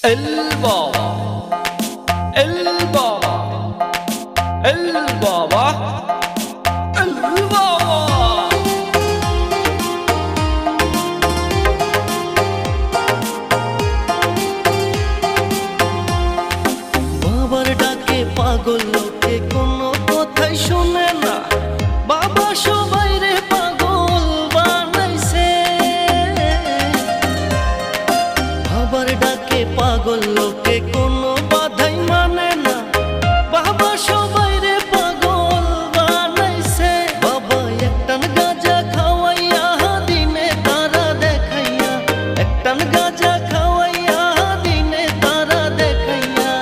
El Baba, El Baba, El Baba, El Baba. বাবার ডাকে পাগল লোকে কোনো কথাই শুনে না। বাবা সবাই রে পাগল বানাইছে। বাবার ডাকে পাগল লোকে কোনো বাধাই মানে না। বাবা সবাই রে পাগল বানাইছে। বাবা একটান গাঁজা খাওয়াইয়া দিনে তারা দেখাইয়া, একটান গাঁজা খাওয়াইয়া দিনে তারা দেখাইয়া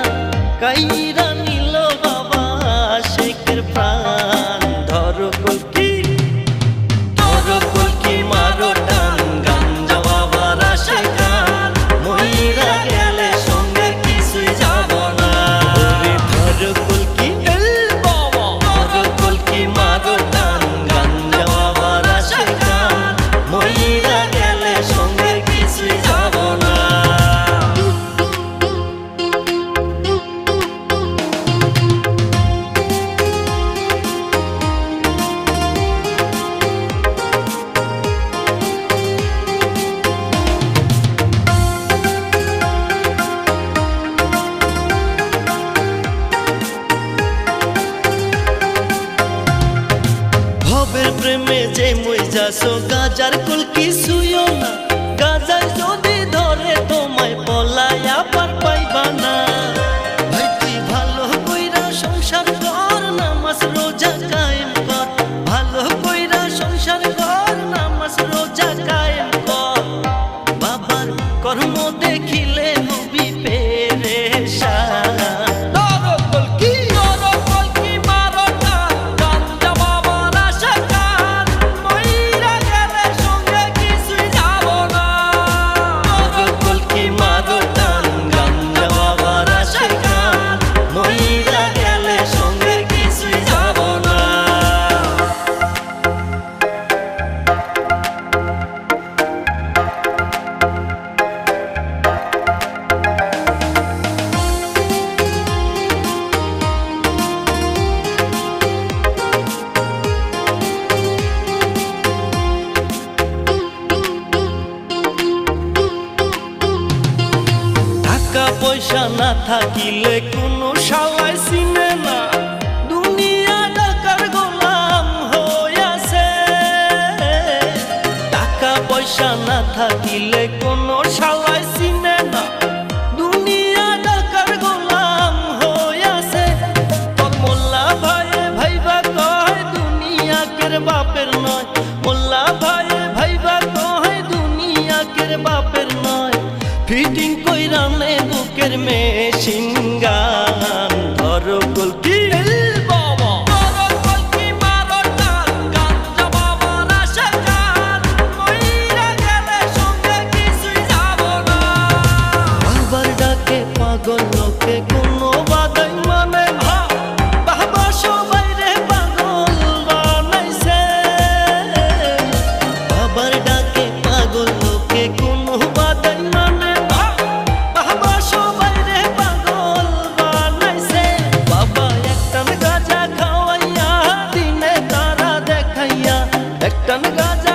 কাইরা নিল বাবা শেখের প্রাণ। ধরো কলকি, ধরো কলকি মারো টান, গাঞ্জা বাবার আসে গান, মইরা গেলে সঙ্গে কিছুই যাব না। ধরো কলকি El Baba, ধরো কলকি মারো টান, গাঞ্জা বাবার আসে গান, মইরা গেলে সঙ্গে কিছুই যাব না। ভবের প্রেমে যে মই যাসো গাজার কুল কিছুইও না। গাজায় যদি ধরে তোমায় পলায়া পার পাইবা না। ভাই তুই ভালো কইরা সংসার কর, নামাজ রোজা কায়েম কর। ভালো কইরা সংসার কর, নামাজ রোজা কায়েম কর। বাবার কর্ম দেখিলে নবী পেরেশান। Doro Kolki, Doro Kolki Marota, Ganja Babar আসে গান, মইরা গেলে সঙ্গে কিছুই যাব না। ধরো কলকি মারো টান, গাঞ্জা বাবার আসে গান, মইরা গেলে সঙ্গে কিছুই যাব না। টাকা পয়সা না থাকিলে কোনো শালাই চিনে না। দুনিয়া টাকার গোলাম হইয়াছে। টাকা পয়সা না থাকিলে কোনো শালাই চিনে না। দুনিয়া টাকার গোলাম হইয়াছে। তোর মোল্লা ভাইয়ে ভাইবা কয় দুনিয়া কের বাপের নয়। মোল্লা ভাইয়ে ভাইবা কয় দুনিয়া কের বাপের নয়। ফিটিং কইরা নে বুকের মেশিন গান। ধরো কলকি El Baba, Doro Kolki Marota, Ganja Babar আসে গান, মইরা গেলে সঙ্গে কিছুই যাব না। বাবার ডাকে পাগল লোকে কোনো বাধাই মানে না। বাবা সবাই রে পাগল বানাইছে। বাবার ডাকে পাগল লোকে কোনো বাধাই মানে না। বাবা সবাই রে পাগল বানাইছে। বাবা একটান গাঁজা খাওয়াইয়া দিনে তারা দেখাইয়া, একটান গাঁজা